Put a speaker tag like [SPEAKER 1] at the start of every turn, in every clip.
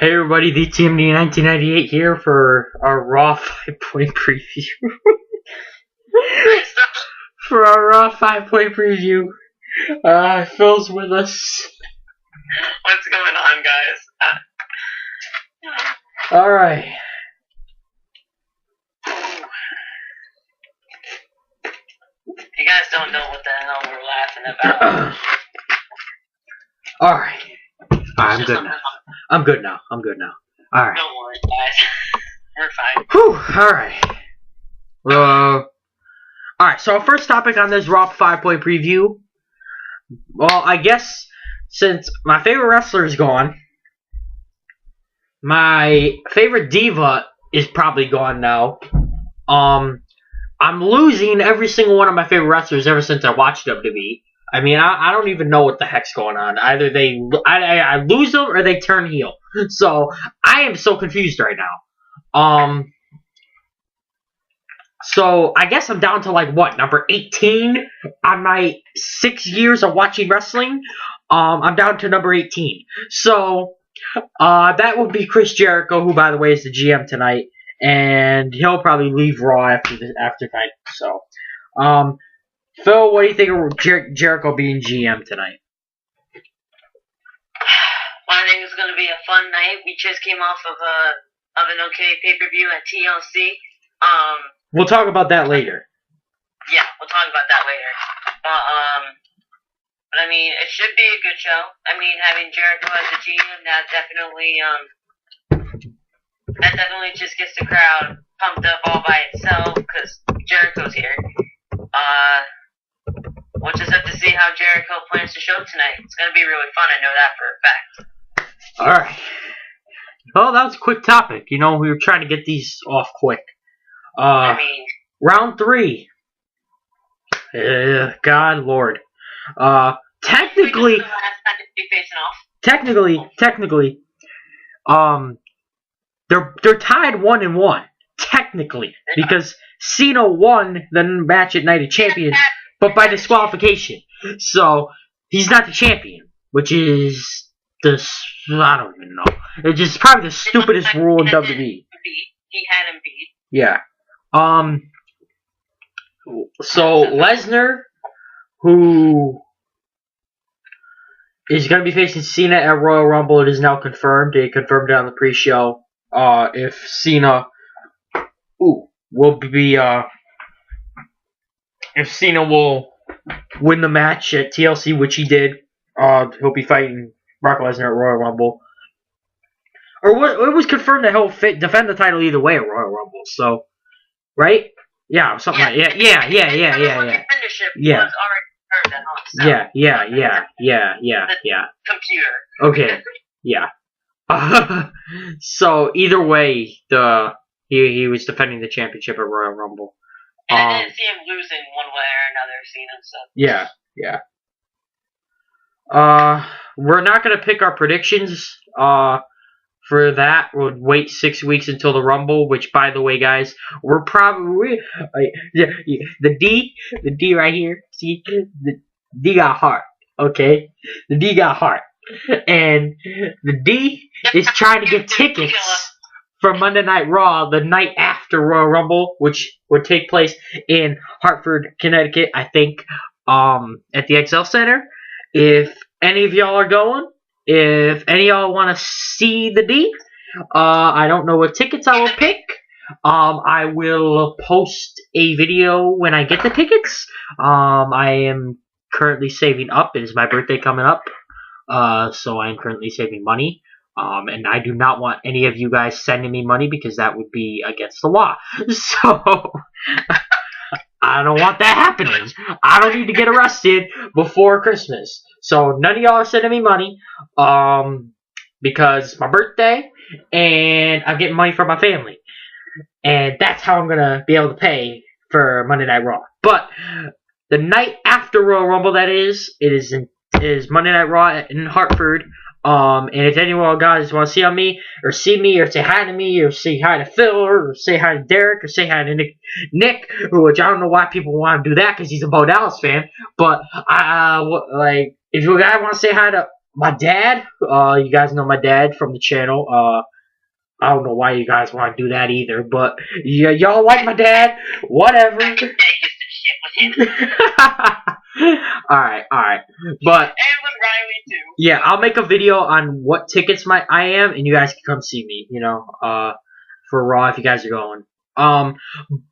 [SPEAKER 1] Hey everybody, DTMD 1998 here for our Raw 5-point preview. For our Raw 5-point preview. Phil's with us.
[SPEAKER 2] What's going on, guys?
[SPEAKER 1] Alright.
[SPEAKER 2] You guys don't know what the hell we're laughing about.
[SPEAKER 1] Alright. I'm good now. I'm good now. Alright.
[SPEAKER 2] Don't worry, guys. We're fine.
[SPEAKER 1] Whew, alright. Alright, so our first topic on this Raw 5-point preview. Well, I guess since my favorite wrestler is gone, my favorite diva is probably gone now. I'm losing every single one of my favorite wrestlers ever since I watched WWE. I mean, I don't even know what the heck's going on. Either I lose them or they turn heel. So I am so confused right now. So I guess I'm down to like what, number 18 on my 6 years of watching wrestling. I'm down to number 18. So that would be Chris Jericho, who by the way is the GM tonight, and he'll probably leave Raw after tonight. So, Phil, what do you think of Jericho being GM tonight?
[SPEAKER 2] Well, I think it's going to be a fun night. We just came off of an okay pay-per-view at TLC.
[SPEAKER 1] We'll talk about that later.
[SPEAKER 2] Yeah, we'll talk about that later. But I mean, it should be a good show. I mean, having Jericho as the GM, that definitely just gets the crowd pumped up all by itself because Jericho's here. We'll just have to see how Jericho plans to show tonight. It's gonna be really fun. I know that for a fact.
[SPEAKER 1] All right. Well, that was a quick topic. You know, we were trying to get these off quick.
[SPEAKER 2] I mean,
[SPEAKER 1] round 3. God Lord. Technically,
[SPEAKER 2] the last time to be facing off.
[SPEAKER 1] Technically, they're tied 1-1. Technically, because Cena won the match at Night of Champions, but by disqualification. So he's not the champion, which is I don't even know. It's just probably the stupidest rule in WWE.
[SPEAKER 2] He had him beat.
[SPEAKER 1] Yeah. So Lesnar, who is going to be facing Cena at Royal Rumble, it is now confirmed. They confirmed it on the pre-show. If Cena will win the match at TLC, which he did, he'll be fighting Brock Lesnar at Royal Rumble. Or it was confirmed that he'll defend the title either way at Royal Rumble. So, right? Yeah, something like that. Yeah. Yeah.
[SPEAKER 2] Computer.
[SPEAKER 1] Okay. Yeah. So either way, he was defending the championship at Royal Rumble.
[SPEAKER 2] And I didn't see him losing one way or another, Cena. So.
[SPEAKER 1] Yeah. We're not gonna pick our predictions. For that, we'll wait 6 weeks until the Rumble. Which, by the way, guys, we're probably the D right here. See, the D got heart. Okay, the D got heart, and the D is trying to get tickets for Monday Night Raw the night after Royal Rumble, which would take place in Hartford, Connecticut. I think, at the XL Center. If any of y'all are going. If any of y'all want to see the D, I don't know what tickets I will pick. I will post a video when I get the tickets. I am currently saving up. It is my birthday coming up. So I am currently saving money. And I do not want any of you guys sending me money because that would be against the law. So I don't want that happening. I don't need to get arrested before Christmas. So none of y'all are sending me money, because it's my birthday, and I'm getting money from my family. And that's how I'm going to be able to pay for Monday Night Raw. But the night after Royal Rumble, that is, it is Monday Night Raw in Hartford. And if anyone guys want to see me, or say hi to me, or say hi to Phil, or say hi to Derek, or say hi to Nick, which I don't know why people want to do that because he's a Bo Dallas fan. But if you guys want to say hi to my dad. You guys know my dad from the channel. I don't know why you guys want to do that either, but yeah, y'all like my dad. Whatever.
[SPEAKER 2] Back in the day, used to shit with him.
[SPEAKER 1] Alright. But
[SPEAKER 2] And with Riley too.
[SPEAKER 1] yeah, I'll make a video on what tickets I am, and you guys can come see me, for Raw if you guys are going.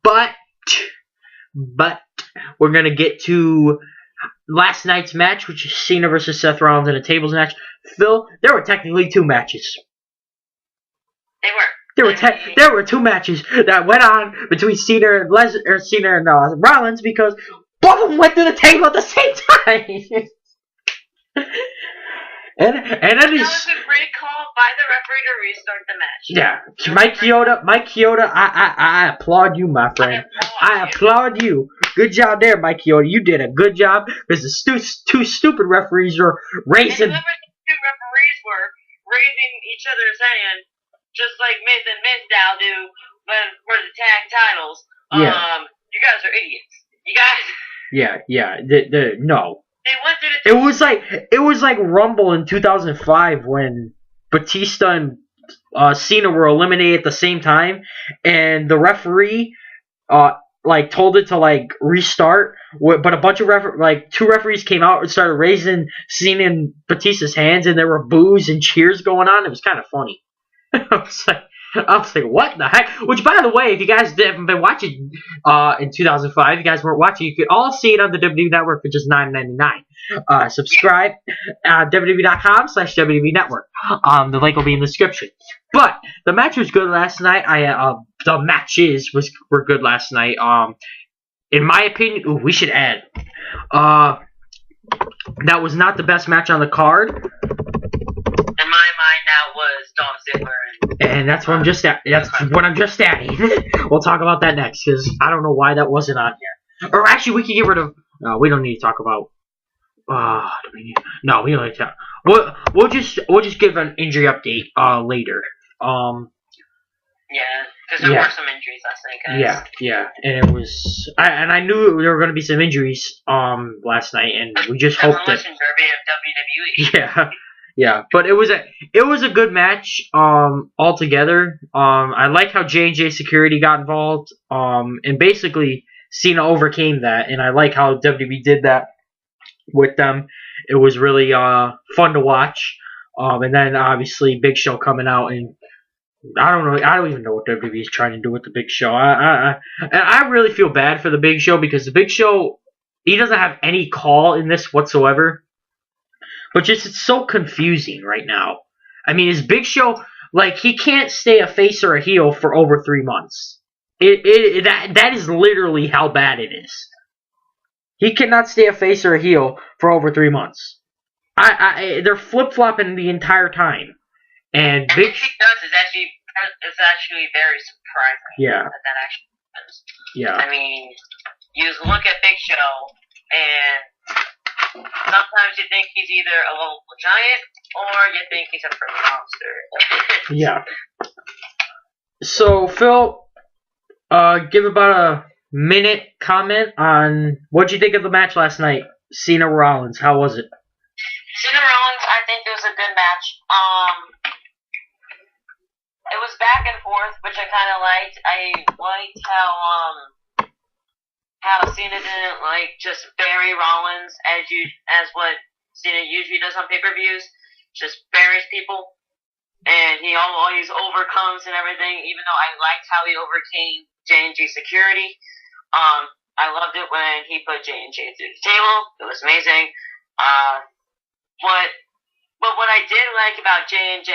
[SPEAKER 1] But we're gonna get to last night's match, which is Cena versus Seth Rollins in a tables match. Phil, there were technically two matches.
[SPEAKER 2] They were.
[SPEAKER 1] There were two matches that went on between Cena and Rollins because both of them went to the table at the same time. and then
[SPEAKER 2] That was a great call by the referee to restart the match.
[SPEAKER 1] Yeah, Mike Chioda, I applaud you, my friend. I applaud you. Good job there, Mike Chioda. You did a good job because the two stupid referees were raising.
[SPEAKER 2] And whoever the two referees were raising each other's hand, just like Miz and Mizdow do for the tag titles.
[SPEAKER 1] Yeah.
[SPEAKER 2] You guys are idiots. You guys.
[SPEAKER 1] Yeah. No.
[SPEAKER 2] They went through the.
[SPEAKER 1] It was like Rumble in 2005 when Batista and Cena were eliminated at the same time, and the referee told it to restart, but a bunch of two referees came out and started raising Cena and Batista's hands, and there were boos and cheers going on. It was kind of funny. I was like, what the heck? Which, by the way, if you guys haven't been watching in 2005, if you guys weren't watching, you could all see it on the WWE Network for just $9.99. Subscribe at WWE.com/WWE Network. The link will be in the description. But the match was good last night. The matches were good last night. In my opinion, we should add. That was not the best match on the card.
[SPEAKER 2] In my mind, that was Dolph Ziggler.
[SPEAKER 1] And that's what I'm just at. That's what I'm just adding. We'll talk about that next because I don't know why that wasn't on here. Or actually, we can get rid of. We don't need to talk about. No, we don't need to. We'll just give an injury update later.
[SPEAKER 2] Yeah, because there were some injuries last night, guys.
[SPEAKER 1] Yeah, and it was. I knew there were going to be some injuries last night, and we just hoped that.
[SPEAKER 2] Derby of WWE.
[SPEAKER 1] Yeah, but it was a good match altogether. I like how J&J Security got involved. And basically Cena overcame that, and I like how WWE did that with them. It was really fun to watch. And then obviously Big Show coming out, and I don't even know what WWE is trying to do with the Big Show. I really feel bad for the Big Show because the Big Show, he doesn't have any call in this whatsoever. But it's so confusing right now. I mean, is Big Show, he can't stay a face or a heel for over 3 months. That is literally how bad it is. He cannot stay a face or a heel for over 3 months. They're flip-flopping the entire time. And
[SPEAKER 2] if he does, it's actually very surprising.
[SPEAKER 1] Yeah.
[SPEAKER 2] That actually happens.
[SPEAKER 1] Yeah.
[SPEAKER 2] I mean, you look at Big Show, and sometimes you think he's either a local giant or you think he's a freaking monster.
[SPEAKER 1] Yeah. So, Phil, give about a minute comment on what you think of the match last night. Cena Rollins, how was it?
[SPEAKER 2] Cena Rollins, I think it was a good match. It was back and forth, which I kind of liked. I liked how Cena didn't just bury Rollins as what Cena usually does on pay-per-views, just buries people, and he always overcomes and everything. Even though I liked how he overcame J&J Security, I loved it when he put J&J through the table. It was amazing. But what I did like about J&J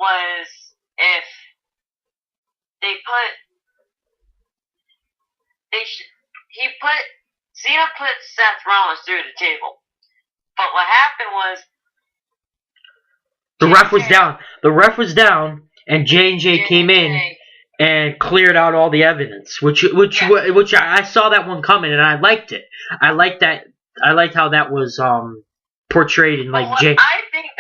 [SPEAKER 2] was if Cena put Seth Rollins through the table. But what happened was
[SPEAKER 1] the ref was down, and J&J came in and cleared out all the evidence, which I saw that one coming, and I liked it. I liked how that was portrayed in
[SPEAKER 2] I think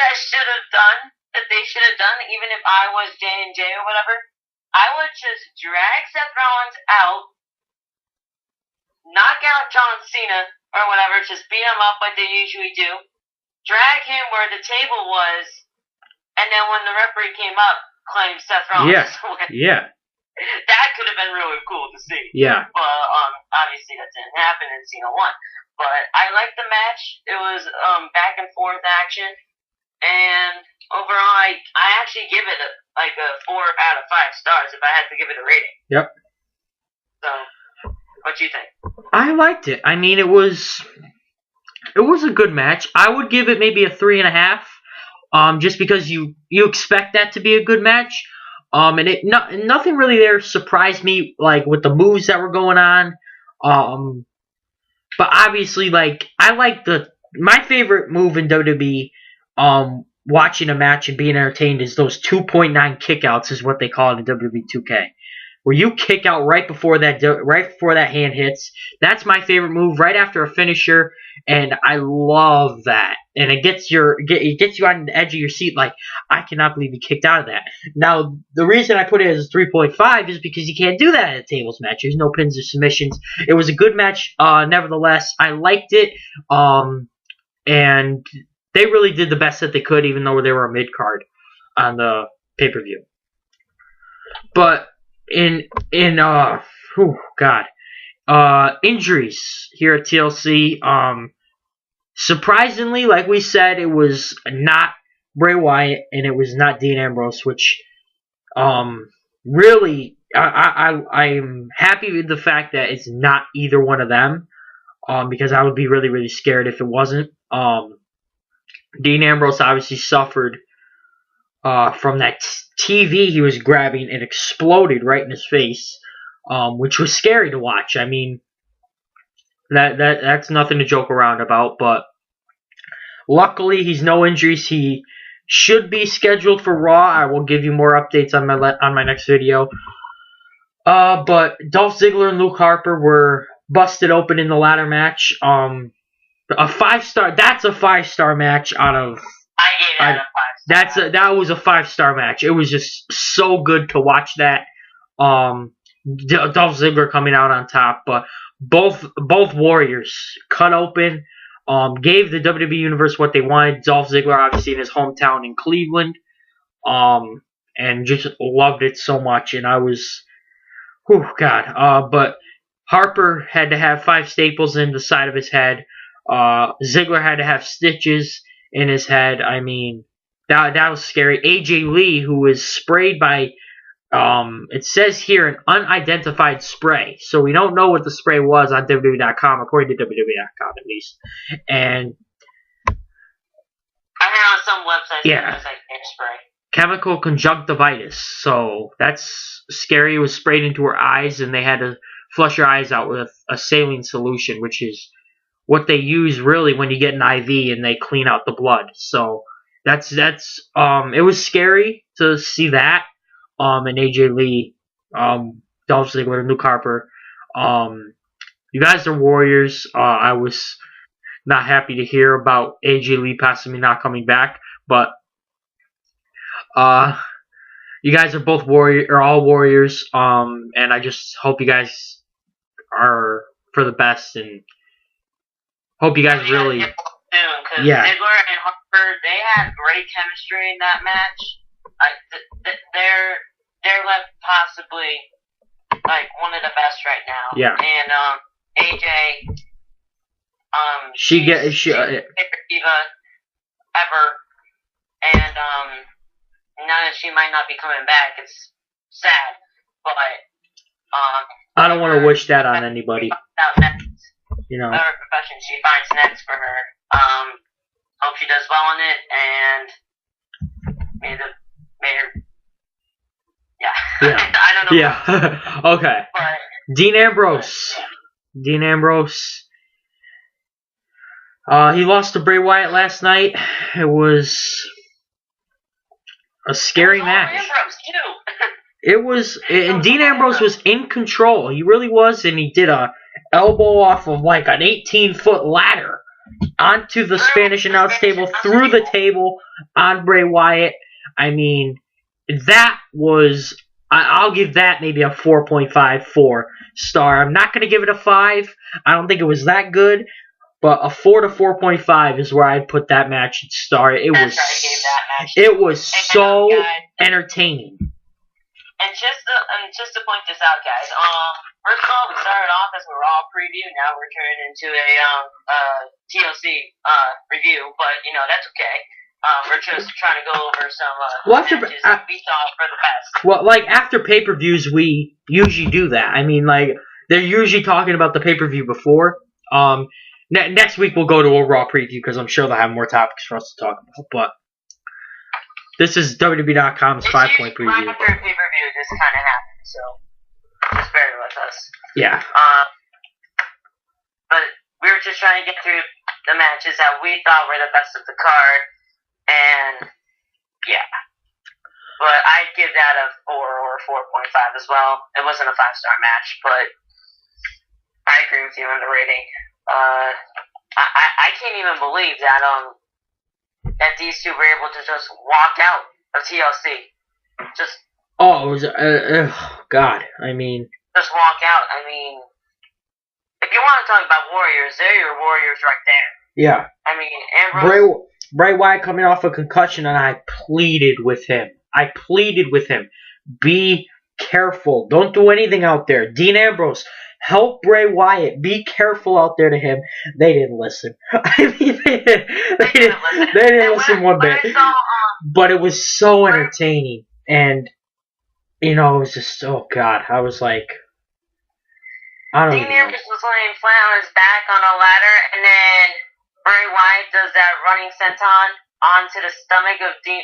[SPEAKER 2] that they should have done, even if I was J&J or whatever, I would just drag Seth Rollins out, knock out John Cena or whatever, just beat him up like they usually do, drag him where the table was, and then when the referee came up, claimed Seth Rollins.
[SPEAKER 1] Yeah. Yeah.
[SPEAKER 2] That could have been really cool to see.
[SPEAKER 1] Yeah.
[SPEAKER 2] But obviously that didn't happen and Cena won. But I liked the match. It was back and forth action, and overall, I actually give it a 4 out of 5 stars if I had to give it a rating.
[SPEAKER 1] Yep.
[SPEAKER 2] So, what do you think?
[SPEAKER 1] I liked it. I mean, it was a good match. I would give it maybe a 3.5. Just because you expect that to be a good match. And nothing really there surprised me, like with the moves that were going on. But obviously, like I like my favorite move in WWE. Watching a match and being entertained is those 2.9 kickouts, is what they call it in WWE 2K. Where you kick out right before that hand hits. That's my favorite move, right after a finisher, and I love that. And it gets you on the edge of your seat, like, I cannot believe he kicked out of that. Now, the reason I put it as 3.5 is because you can't do that in a tables match. There's no pins or submissions. It was a good match, nevertheless. I liked it, and they really did the best that they could, even though they were a mid-card on the pay-per-view. But injuries here at TLC. Surprisingly, like we said, it was not Bray Wyatt and it was not Dean Ambrose, which really I'm happy with the fact that it's not either one of them, because I would be really, really scared if it wasn't. Dean Ambrose obviously suffered from that TV he was grabbing and exploded right in his face, which was scary to watch. I mean, that's nothing to joke around about. But luckily, he's no injuries. He should be scheduled for Raw. I will give you more updates on my next video. But Dolph Ziggler and Luke Harper were busted open in the ladder match. A 5-star. That's a 5-star match out of.
[SPEAKER 2] I gave that a 5-star.
[SPEAKER 1] That was a 5-star match. It was just so good to watch that. Dolph Ziggler coming out on top, but both warriors cut open, gave the WWE Universe what they wanted. Dolph Ziggler, obviously in his hometown in Cleveland, and just loved it so much. And I was, but Harper had to have 5 staples in the side of his head. Ziggler had to have stitches in his head. I mean, that was scary. AJ Lee, who was sprayed by, it says here, an unidentified spray. So we don't know what the spray was on WWE.com, according to WWE.com at least. And
[SPEAKER 2] I heard on some websites it was like hair spray.
[SPEAKER 1] Chemical conjunctivitis. So that's scary. It was sprayed into her eyes, and they had to flush her eyes out with a saline solution, which is what they use really when you get an IV and they clean out the blood. So that's it was scary to see that. And AJ Lee, Dolph Ziggler, and Luke Harper. You guys are warriors. I was not happy to hear about AJ Lee possibly not coming back, but you guys are both all warriors. And I just hope you guys are for the best, and hope you guys really.
[SPEAKER 2] Ziggler and Harper, they had great chemistry in that match. They're like possibly like one of the best right now.
[SPEAKER 1] Yeah.
[SPEAKER 2] And AJ,
[SPEAKER 1] she's
[SPEAKER 2] favorite diva ever, and now that she might not be coming back, it's sad. But
[SPEAKER 1] I don't want to wish that on anybody. You know.
[SPEAKER 2] Whatever profession she finds next for her. Hope she does well in it, and
[SPEAKER 1] yeah.
[SPEAKER 2] I don't know.
[SPEAKER 1] Yeah. Okay.
[SPEAKER 2] But,
[SPEAKER 1] Dean Ambrose.
[SPEAKER 2] Yeah.
[SPEAKER 1] Dean Ambrose. He lost to Bray Wyatt last night. It was a scary match.
[SPEAKER 2] Ambrose too.
[SPEAKER 1] It was, and Dean Ambrose was in control. He really was, and he did a elbow off of like an 18-foot ladder onto the Spanish announce table, through the table on Bray Wyatt. I mean, that was, I'll give that maybe a 4.54 star. I'm not going to give it a 5. I don't think it was that good, But a 4 to 4.5 is where I'd put that match at star.
[SPEAKER 2] That's where I gave that match.
[SPEAKER 1] It was
[SPEAKER 2] And
[SPEAKER 1] so
[SPEAKER 2] guys,
[SPEAKER 1] entertaining.
[SPEAKER 2] And just to point this out, guys. First of all, we started off as a Raw preview. Now we're turning into a TLC review, but that's okay. We're just trying to go over some matches that we thought were the best.
[SPEAKER 1] Well, like after pay-per-views, we usually do that. I mean, like they're usually talking about the pay-per-view before. Next week we'll go to a Raw preview because I'm sure they'll have more topics for us to talk about. But this is WWE.com's 5-point preview.
[SPEAKER 2] Right after a pay-per-view, this kind of happens, so just bear with us.
[SPEAKER 1] Yeah.
[SPEAKER 2] But we were just trying to get through the matches that we thought were the best of the card, and yeah. But I'd give that a 4 or 4.5 as well. It wasn't a 5-star match, but I agree with you on the rating. I can't even believe that that these two were able to just walk out of TLC. Just
[SPEAKER 1] it was God. I mean,
[SPEAKER 2] just walk out. I mean, if you want to talk about Warriors, they're your Warriors right there.
[SPEAKER 1] Yeah.
[SPEAKER 2] I mean, Ambrose.
[SPEAKER 1] Bray Wyatt coming off a concussion, and I pleaded with him. Be careful. Don't do anything out there. Dean Ambrose, help Bray Wyatt. Be careful out there to him. They didn't listen. I mean, they didn't listen one bit. But it was so entertaining. And, it was just, oh, God. I was like, I don't know.
[SPEAKER 2] Dean Ambrose was laying flat on his back on a ladder, and then Bray Wyatt does that running senton onto the stomach of Dean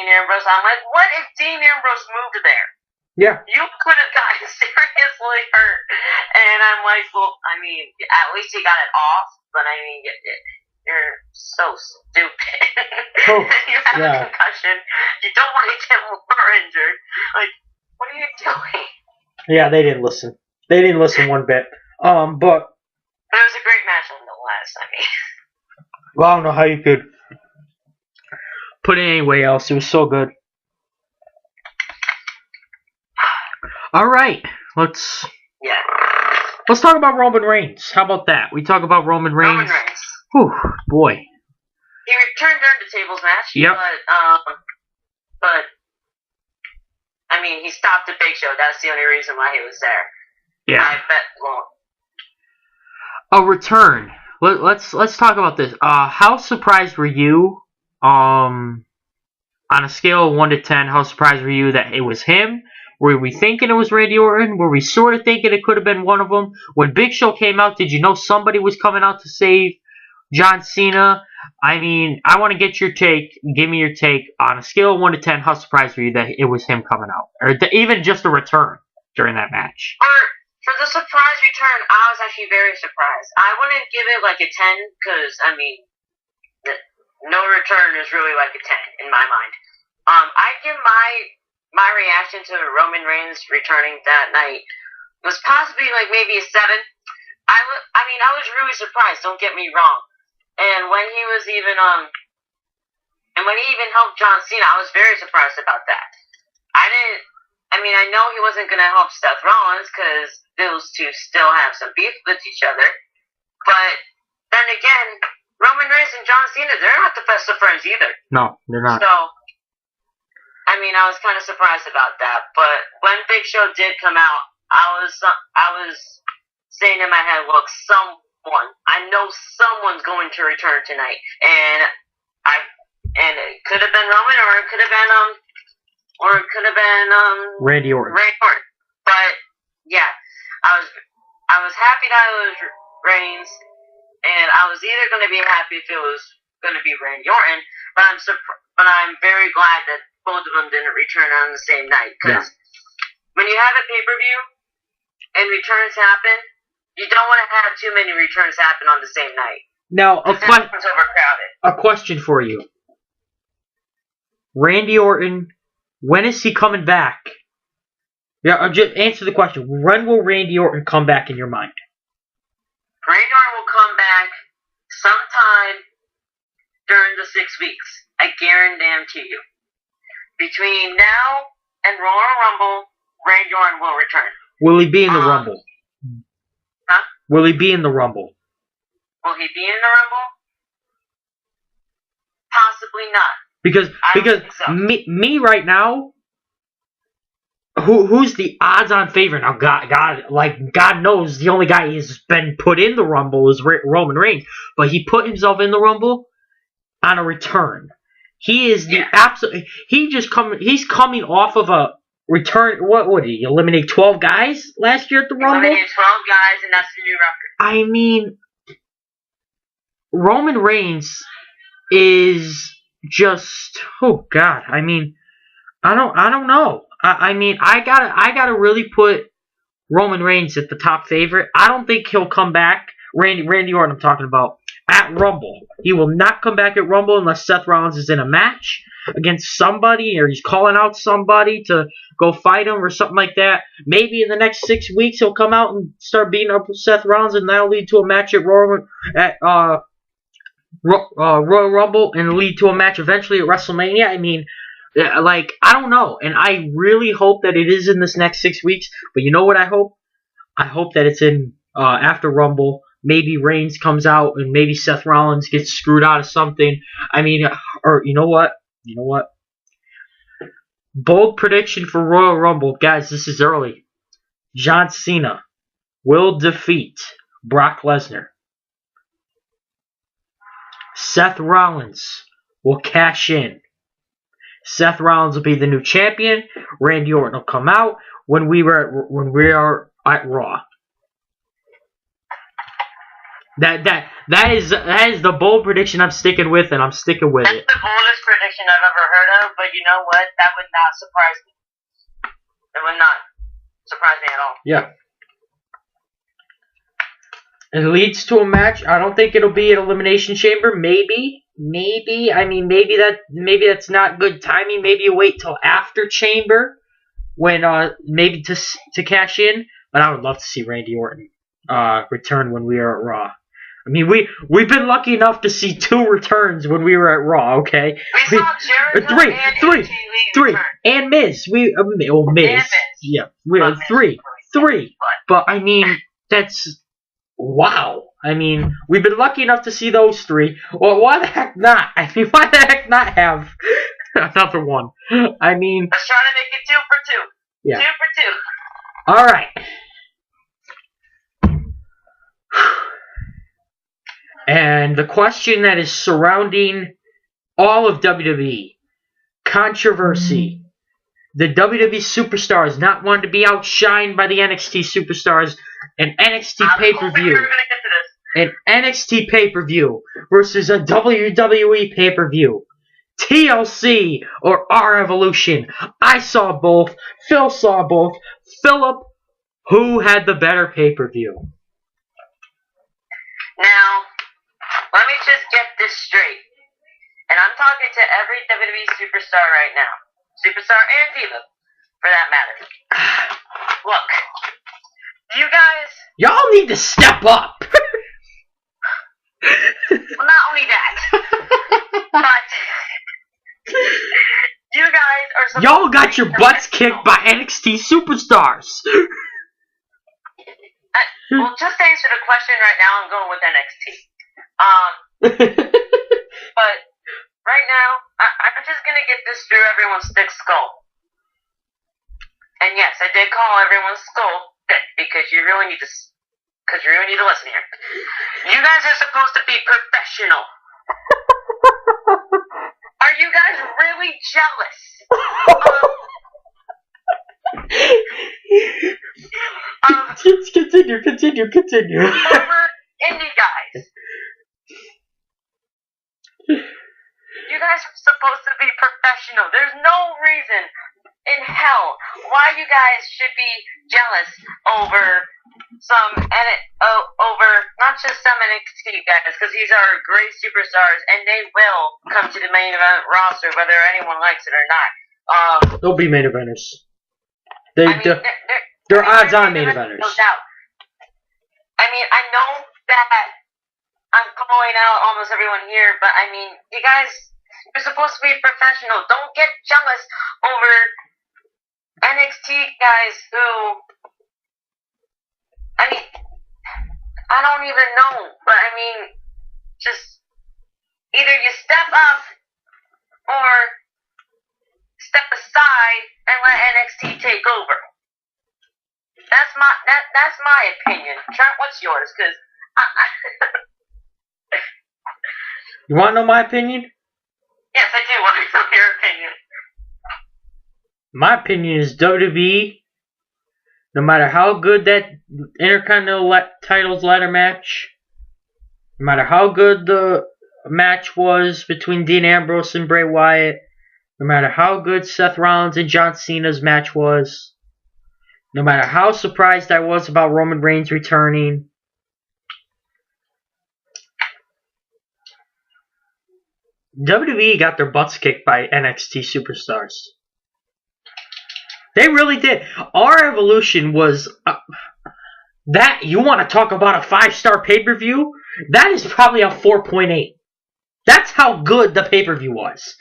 [SPEAKER 2] Ambrose. I'm like, what if Dean Ambrose moved there?
[SPEAKER 1] Yeah.
[SPEAKER 2] You could have gotten seriously hurt. And I'm like, well, I mean, at least he got it off, but I mean, you're so stupid.
[SPEAKER 1] Oh,
[SPEAKER 2] you have a concussion. You don't want to get more injured. Like, what are you doing?
[SPEAKER 1] Yeah, they didn't listen. They didn't listen one bit. But
[SPEAKER 2] it was a great match nonetheless. I mean,
[SPEAKER 1] well, I don't know how you could put it anywhere else. It was so good. All right, let's talk about Roman Reigns. How about that? We talk about Roman Reigns. Whew, boy.
[SPEAKER 2] He returned during the tables match.
[SPEAKER 1] Yep.
[SPEAKER 2] But I mean, he stopped the Big Show. That's the only reason why he was there.
[SPEAKER 1] Yeah.
[SPEAKER 2] I bet. Well,
[SPEAKER 1] a return. Let's talk about this. How surprised were you? On a scale of 1 to 10, how surprised were you that it was him? Were we thinking it was Randy Orton? Were we sort of thinking it could have been one of them? When Big Show came out, did you know somebody was coming out to save John Cena? I mean, I want to get your take. Give me your take. On a scale of 1 to 10, how surprised were you that it was him coming out? Or even just a return during that match?
[SPEAKER 2] For the surprise return, I was actually very surprised. I wouldn't give it like a 10 because, I mean, no return is really like a 10 in my mind. I give my reaction to Roman Reigns returning that night was possibly like maybe a 7. I was really surprised. Don't get me wrong. And when he was even when he even helped John Cena, I was very surprised about that. I know he wasn't gonna help Seth Rollins because those two still have some beef with each other. But then again, Roman Reigns and John Cena, they're not the best of friends either.
[SPEAKER 1] No, they're not.
[SPEAKER 2] So, I was kind of surprised about that. But when Big Show did come out, I was saying in my head, look, I know someone's going to return tonight, and it could have been Roman, or it could have been
[SPEAKER 1] Randy Orton.
[SPEAKER 2] But yeah, I was happy that it was Reigns, and I was either going to be happy if it was going to be Randy Orton, but I'm very glad that both of them didn't return on the same night, because when you have a pay-per-view and returns happen, you don't want to have too many returns happen on the same night.
[SPEAKER 1] Now,
[SPEAKER 2] overcrowded.
[SPEAKER 1] A question for you. Randy Orton, when is he coming back? Yeah, just answer the question. When will Randy Orton come back in your mind?
[SPEAKER 2] Randy Orton will come back sometime during the 6 weeks. I guarantee you. Between now and Royal Rumble, Randy Orton will return.
[SPEAKER 1] Will he be in the Rumble?
[SPEAKER 2] Huh?
[SPEAKER 1] Will he be in the Rumble?
[SPEAKER 2] Will he be in the Rumble? Possibly not.
[SPEAKER 1] Because
[SPEAKER 2] I don't think so.
[SPEAKER 1] me right now, who's the odds-on favorite now? God knows the only guy he's been put in the Rumble is Roman Reigns, but he put himself in the Rumble on a return. He is the absolute. He's coming off of a return. What did he eliminate 12 guys last year at the Rumble?
[SPEAKER 2] Eliminated 12 guys, and that's the new record.
[SPEAKER 1] I mean, Roman Reigns is just, oh God. I mean, I don't know. I mean, I gotta really put Roman Reigns at the top favorite. I don't think he'll come back. Randy Orton, I'm talking about, at Rumble. He will not come back at Rumble unless Seth Rollins is in a match against somebody, or he's calling out somebody to go fight him or something like that. Maybe in the next 6 weeks he'll come out and start beating up Seth Rollins, and that'll lead to a match at Royal Rumble and lead to a match eventually at WrestleMania. I mean, like, I don't know, and I really hope that it is in this next 6 weeks. But you know what I hope? I hope that it's in after Rumble. Maybe Reigns comes out and maybe Seth Rollins gets screwed out of something. I mean, or you know what? Bold prediction for Royal Rumble, guys. This is early. John Cena will defeat Brock Lesnar. Seth Rollins will cash in. Seth Rollins will be the new champion. Randy Orton will come out when we are at Raw. That is the bold prediction I'm sticking with, and I'm sticking with it.
[SPEAKER 2] That's the boldest prediction I've ever heard of, but you know what? That would not surprise me. It would not surprise me at all.
[SPEAKER 1] Yeah. It leads to a match. I don't think it'll be an Elimination Chamber. Maybe. I mean, maybe that's not good timing. Maybe you wait till after Chamber when maybe to cash in. But I would love to see Randy Orton return when we are at Raw. I mean, we've been lucky enough to see 2 returns when we were at Raw. Okay,
[SPEAKER 2] we saw Jericho
[SPEAKER 1] three, and Miz. Miz. Yeah, we had three. But I mean, that's wow. I mean, we've been lucky enough to see those 3. Well, why the heck not? I mean, why the heck not have another one? I mean,
[SPEAKER 2] let's try to make it 2 for 2.
[SPEAKER 1] Yeah.
[SPEAKER 2] 2 for 2.
[SPEAKER 1] All right. And the question that is surrounding all of WWE, controversy. The WWE superstars not wanting to be outshined by the NXT superstars. An NXT pay-per-view. An NXT pay-per-view versus a WWE pay-per-view. TLC or R Evolution. I saw both. Phil saw both. Philip, who had the better pay-per-view?
[SPEAKER 2] Now, let me just get this straight. And I'm talking to every WWE superstar right now. Superstar and diva, for that matter. Look, you guys...
[SPEAKER 1] Y'all need to step up!
[SPEAKER 2] Well, not only that, but you guys are...
[SPEAKER 1] Y'all got your butts kicked by NXT superstars!
[SPEAKER 2] Well, just to answer the question right now, I'm going with NXT. But right now, I'm just gonna get this through everyone's thick skull. And yes, I did call everyone's skull thick because you really need to listen here. You guys are supposed to be professional. Are you guys really jealous?
[SPEAKER 1] Continue.
[SPEAKER 2] Former indie guys. You guys are supposed to be professional. There's no reason in hell why you guys should be jealous over not just some NXT guys, because these are great superstars and they will come to the main event roster whether anyone likes it or not.
[SPEAKER 1] They'll be main eventers. They're odds-on main eventers.
[SPEAKER 2] No doubt. I mean, I know that I'm calling out almost everyone here, but I mean, you guys, you're supposed to be professional. Don't get jealous over NXT guys who, I mean, I don't even know. But I mean, just either you step up or step aside and let NXT take over. That's my opinion. Trent, what's yours? Because
[SPEAKER 1] You want to know my opinion?
[SPEAKER 2] yes, I do want to know your opinion.
[SPEAKER 1] My opinion is WWE, no matter how good that Intercontinental titles ladder match, no matter how good the match was between Dean Ambrose and Bray Wyatt, no matter how good Seth Rollins and John Cena's match was, no matter how surprised I was about Roman Reigns returning, WWE got their butts kicked by NXT superstars. They really did. Our Evolution was... that, you want to talk about a 5-star pay-per-view? That is probably a 4.8. That's how good the pay-per-view was.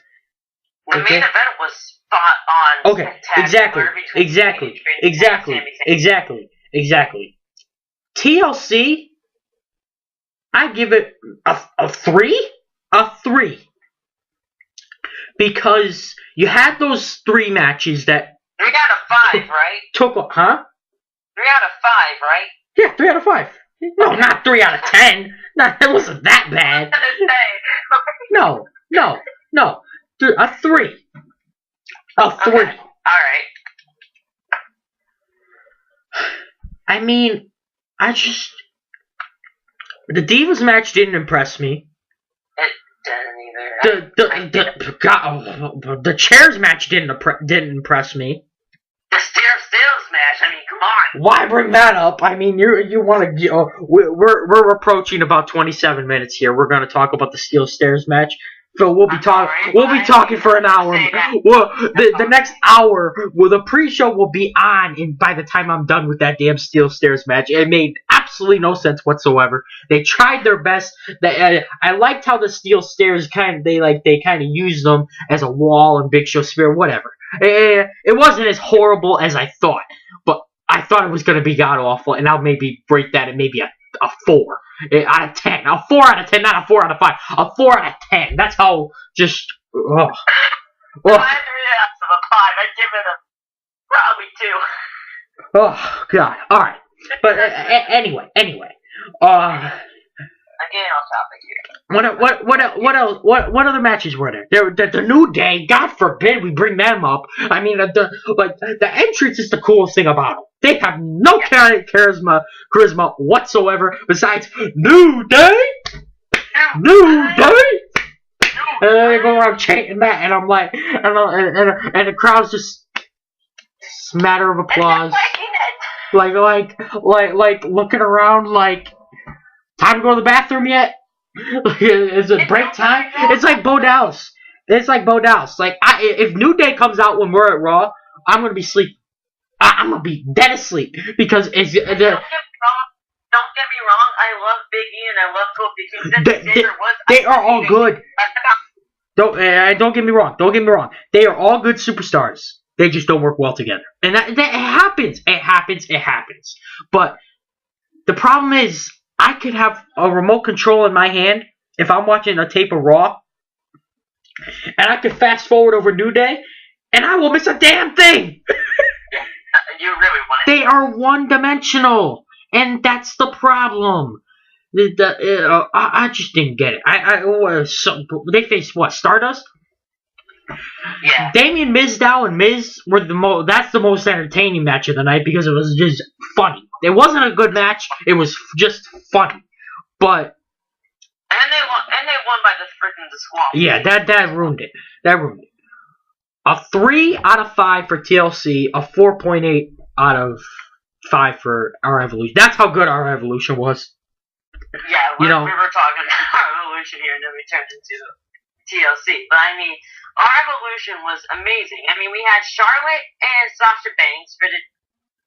[SPEAKER 2] The main event was spot on.
[SPEAKER 1] Okay, exactly. TLC, I give it a 3? A 3. Because you had those 3 matches that
[SPEAKER 2] 3 out of 5, right?
[SPEAKER 1] 3 out of 5,
[SPEAKER 2] right?
[SPEAKER 1] Yeah, 3 out of 5. No, not 3 out of 10. No, it wasn't that bad. No. A 3. A 3.
[SPEAKER 2] Okay. Alright.
[SPEAKER 1] I mean, the Divas match didn't impress me.
[SPEAKER 2] It didn't either.
[SPEAKER 1] The chairs match didn't impress me.
[SPEAKER 2] The stairs match. I mean, come on.
[SPEAKER 1] Why bring that up? I mean, you want to? We're approaching about 27 minutes here. We're going to talk about the steel stairs match. So we'll be talking. We'll be talking for an hour. Well, the next hour, the pre-show will be on, and by the time I'm done with that damn steel stairs match, it made absolutely no sense whatsoever. They tried their best. I liked how the steel stairs they kind of used them as a wall and Big Show spear, whatever. It wasn't as horrible as I thought, but I thought it was going to be god awful, and I'll maybe break that at maybe a 4 out of 10. A 4 out of 10, not a 4 out of 5. A 4 out of 10. That's how just.
[SPEAKER 2] If I had 3 out of 5, I'd give it a probably 2.
[SPEAKER 1] Oh God! All right, but anyway.
[SPEAKER 2] Again, off topic here.
[SPEAKER 1] What other matches were there? The New Day. God forbid we bring them up. I mean, the entrance is the coolest thing about them. They have no charisma whatsoever. Besides New Day. And they go around chanting that, and I'm like, and the crowd's just smatter of applause. Like looking around like, time to go to the bathroom yet? Is it break time? It's like Bo Dallas. Like, if New Day comes out when we're at Raw, I'm gonna be sleeping. I'm gonna be dead asleep because it's.
[SPEAKER 2] Don't get me wrong. I love Big E and I love Kofi Kingston.
[SPEAKER 1] They are all good. Don't get me wrong. They are all good superstars. They just don't work well together, and that happens. It happens. But the problem is, I could have a remote control in my hand if I'm watching a tape of Raw, and I could fast forward over New Day, and I will miss a damn thing.
[SPEAKER 2] You really want
[SPEAKER 1] it. They are one-dimensional, and that's the problem. I just didn't get it. They faced what? Stardust?
[SPEAKER 2] Yeah.
[SPEAKER 1] Damien Mizdow and Miz were that's the most entertaining match of the night because it was just funny. It wasn't a good match. It was just funny. But
[SPEAKER 2] and they won by the freaking disqualification.
[SPEAKER 1] Yeah, that ruined it. A 3 out of 5 for TLC, a 4.8 out of 5 for our Evolution. That's how good our Evolution was.
[SPEAKER 2] Yeah, we were talking about our Evolution here, and then we turned into TLC. But I mean, our Evolution was amazing. I mean, we had Charlotte and Sasha Banks for the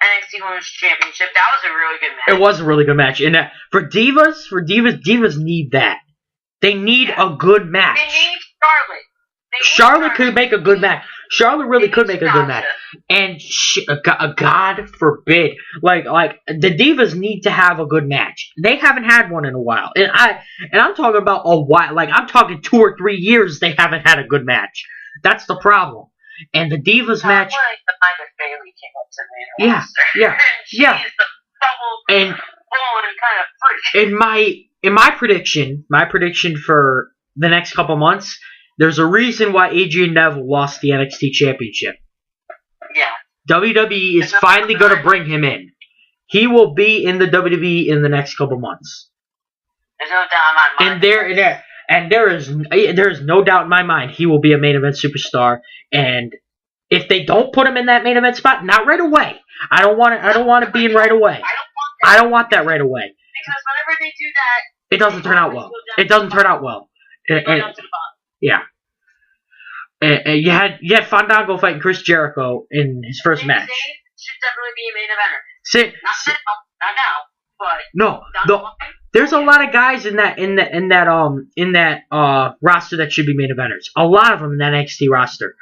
[SPEAKER 2] NXT Women's Championship. That was a really good match.
[SPEAKER 1] It was a really good match. And for Divas need that. They need a good match.
[SPEAKER 2] They need Charlotte.
[SPEAKER 1] Charlotte could make a good match. Charlotte really could make a good match. And God forbid, like the Divas need to have a good match. They haven't had one in a while, and I'm talking about a while. Like I'm talking 2 or 3 years they haven't had a good match. That's the problem. And the Divas match.
[SPEAKER 2] Bailey came up to the main roster.
[SPEAKER 1] Yeah.
[SPEAKER 2] She's the bubble and kind of freak.
[SPEAKER 1] In my prediction for the next couple months, there's a reason why Adrian Neville lost the NXT Championship.
[SPEAKER 2] Yeah.
[SPEAKER 1] WWE is finally going to bring him in. He will be in the WWE in the next couple months.
[SPEAKER 2] There's no doubt in my mind.
[SPEAKER 1] There is no doubt in my mind he will be a main event superstar. And if they don't put him in that main event spot, not right away. I don't want to be in right away. I don't want that right away.
[SPEAKER 2] Because whenever they do that,
[SPEAKER 1] it doesn't turn out well. It doesn't turn out well. Yeah. You had Fandango fighting Chris Jericho in his first match.
[SPEAKER 2] Should definitely be a main eventer. Not now, but
[SPEAKER 1] no. There's a lot of guys in that roster that should be main eventers. A lot of them in that NXT roster.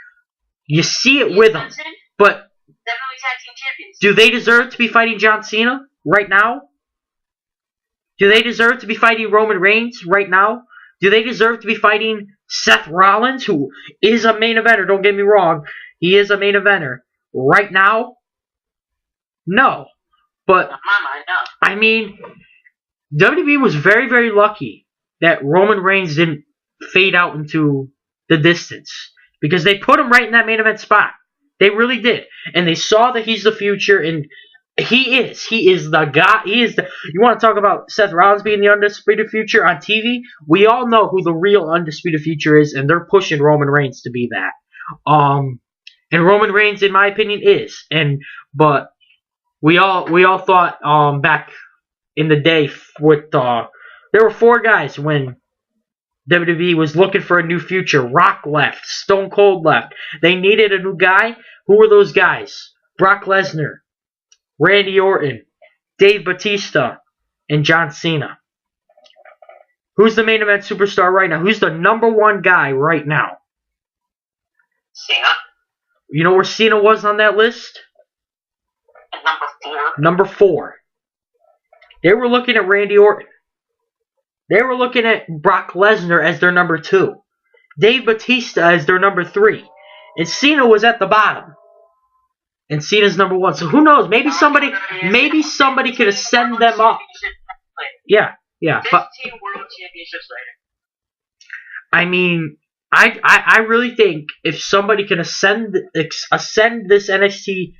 [SPEAKER 1] You see it with them, but
[SPEAKER 2] definitely tag team champions.
[SPEAKER 1] Do they deserve to be fighting John Cena right now? Do they deserve to be fighting Roman Reigns right now? Do they deserve to be fighting Seth Rollins, who is a main eventer? Don't get me wrong, he is a main eventer right now. No, but I mean, WWE was very, very lucky that Roman Reigns didn't fade out into the distance because they put him right in that main event spot. They really did, and they saw that he's the future, and he is the guy. You want to talk about Seth Rollins being the undisputed future on TV? We all know who the real undisputed future is, and they're pushing Roman Reigns to be that. And Roman Reigns, in my opinion, is. But we all thought back in the day with there were 4 guys when WWE was looking for a new future. Rock left, Stone Cold left. They needed a new guy. Who were those guys? Brock Lesnar, Randy Orton, Dave Bautista, and John Cena. Who's the main event superstar right now? Who's the number 1 guy right now?
[SPEAKER 2] Cena.
[SPEAKER 1] You know where Cena was on that list?
[SPEAKER 2] Number 4.
[SPEAKER 1] Number 4. They were looking at Randy Orton. They were looking at Brock Lesnar as their number 2. Dave Bautista as their number 3. And Cena was at the bottom. And Cena's number 1. So who knows? Maybe somebody could ascend them up. Yeah. But
[SPEAKER 2] World Championships later.
[SPEAKER 1] I mean, I really think if somebody can ascend this NXT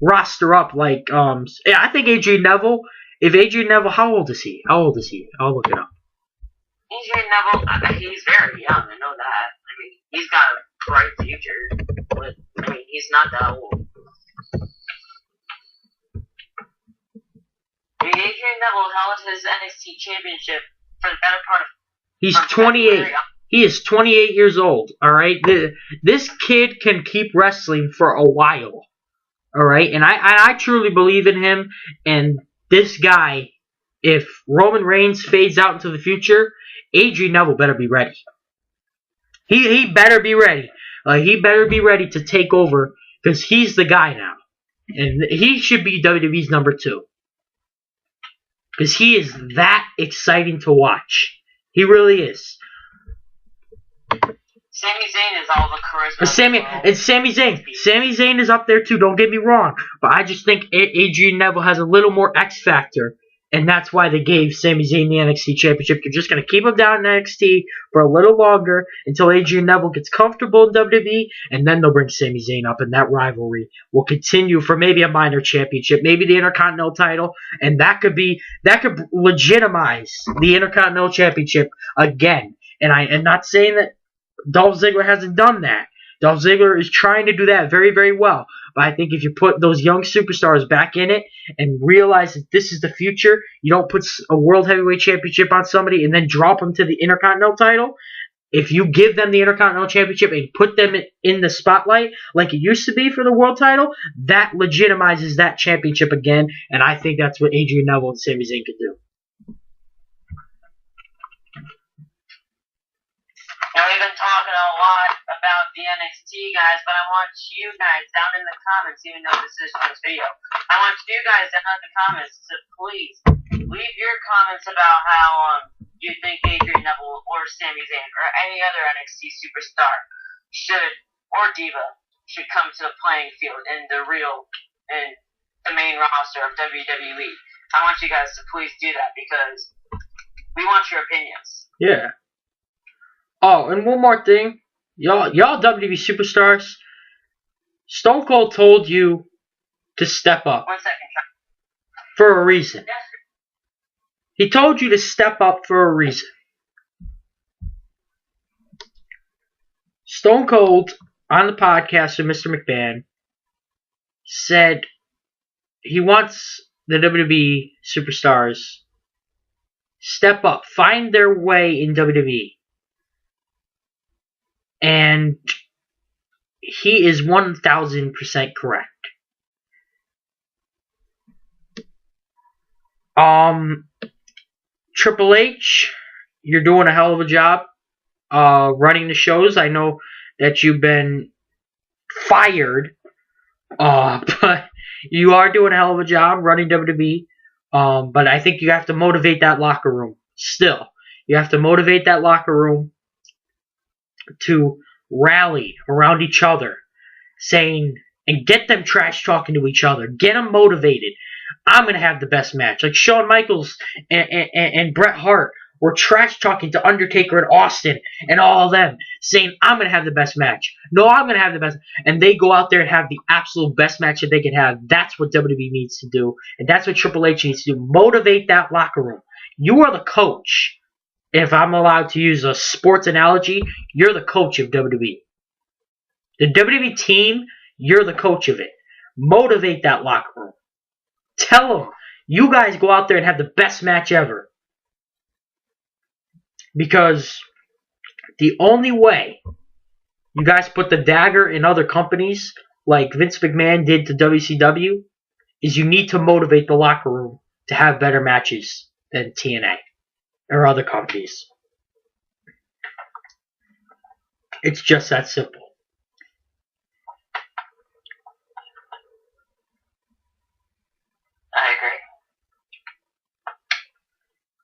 [SPEAKER 1] roster up, like I think Adrian Neville. If Adrian Neville, how old is he? I'll look it up.
[SPEAKER 2] Adrian Neville, he's very young. I know that. I mean, he's got a bright future, but I mean, he's not that old. I mean, Adrian Neville held his NXT championship for the better part of.
[SPEAKER 1] He's 28. He is 28 years old. All right, this kid can keep wrestling for a while. All right, and I truly believe in him. And this guy, if Roman Reigns fades out into the future, Adrian Neville better be ready. He better be ready. He better be ready to take over because he's the guy now, and he should be WWE's number 2. Because he is that exciting to watch. He really is.
[SPEAKER 2] Sami Zayn is all the charisma.
[SPEAKER 1] Sami Zayn is up there too, don't get me wrong. But I just think Adrian Neville has a little more X factor. And that's why they gave Sami Zayn the NXT Championship. They're just going to keep him down in NXT for a little longer until Adrian Neville gets comfortable in WWE. And then they'll bring Sami Zayn up. And that rivalry will continue for maybe a minor championship. Maybe the Intercontinental title. And that could legitimize the Intercontinental Championship again. And I'm not saying that Dolph Ziggler hasn't done that. Dolph Ziggler is trying to do that very, very well. But I think if you put those young superstars back in it and realize that this is the future, you don't put a World Heavyweight Championship on somebody and then drop them to the Intercontinental title. If you give them the Intercontinental Championship and put them in the spotlight like it used to be for the world title, that legitimizes that championship again. And I think that's what Adrian Neville and Sami Zayn could do.
[SPEAKER 2] Now, we've been talking a lot about the NXT guys, but I want you guys down in the comments, even though this is this video, I want you guys down in the comments to please leave your comments about how you think Adrian Neville or Sami Zayn or any other NXT superstar or diva should come to the playing field in the main roster of WWE. I want you guys to please do that because we want your opinions.
[SPEAKER 1] Yeah. Oh, and one more thing. Y'all WWE superstars, Stone Cold told you to step up.
[SPEAKER 2] 1 second.
[SPEAKER 1] For a reason.
[SPEAKER 2] Yes.
[SPEAKER 1] He told you to step up for a reason. Stone Cold, on the podcast with Mr. McMahon, said he wants the WWE superstars step up, find their way in WWE. And he is 1000% correct. Triple H, you're doing a hell of a job running the shows. I know that you've been fired, but you are doing a hell of a job running WWE. But I think you have to motivate that locker room. Still, you have to motivate that locker room to rally around each other, saying, and get them trash talking to each other. Get them motivated. I'm going to have the best match. Like Shawn Michaels and Bret Hart were trash talking to Undertaker and Austin and all of them, saying, I'm going to have the best match. No, I'm going to have the best. And they go out there and have the absolute best match that they can have. That's what WWE needs to do. And that's what Triple H needs to do. Motivate that locker room. You are the coach. If I'm allowed to use a sports analogy, you're the coach of WWE. The WWE team, you're the coach of it. Motivate that locker room. Tell them, you guys go out there and have the best match ever. Because the only way you guys put the dagger in other companies, like Vince McMahon did to WCW, is you need to motivate the locker room to have better matches than TNA or other companies. It's just that simple.
[SPEAKER 2] I agree.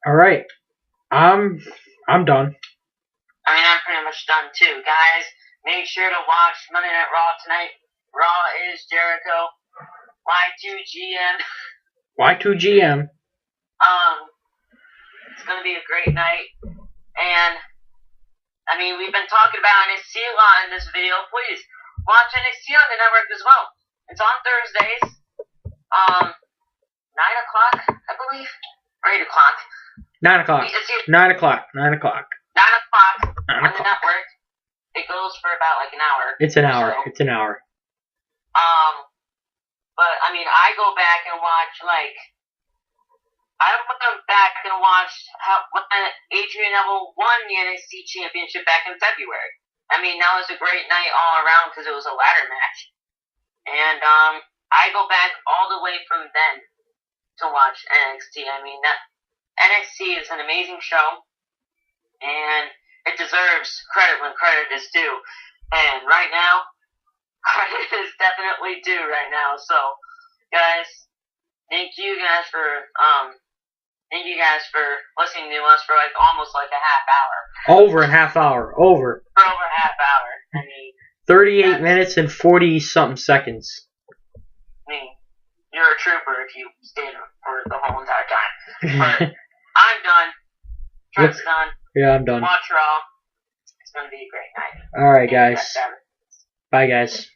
[SPEAKER 1] Alright. I'm done.
[SPEAKER 2] I mean, I'm pretty much done too. Guys, make sure to watch Monday Night Raw tonight. Raw is Jericho. Y2GM.
[SPEAKER 1] Y2GM.
[SPEAKER 2] It's going to be a great night. And, I mean, we've been talking about NXT a lot in this video. Please, watch NXT on the network as well. It's on Thursdays. 9 o'clock, I believe. Or 8 o'clock.
[SPEAKER 1] 9 o'clock. 9 o'clock. 9 o'clock.
[SPEAKER 2] 9 o'clock on the network. It goes for about like an hour.
[SPEAKER 1] It's an hour. So, it's an hour.
[SPEAKER 2] But I mean, I go back and watch I went back and watched when Adrian Neville won the NXT Championship back in February. I mean, that was a great night all around because it was a ladder match. And I go back all the way from then to watch NXT. I mean, that NXT is an amazing show, and it deserves credit when credit is due. And right now, credit is definitely due right now. So, guys, thank you guys for listening to us for almost a half hour.
[SPEAKER 1] Over a half hour. Over.
[SPEAKER 2] For over a half hour. I mean,
[SPEAKER 1] 38 minutes and 40 something seconds.
[SPEAKER 2] I mean, you're a trooper if you stayed for the whole entire time. But I'm done. Trent's done.
[SPEAKER 1] Yeah, I'm done.
[SPEAKER 2] Watch Raw. It's going to be a great night.
[SPEAKER 1] Alright, guys. Bye, guys.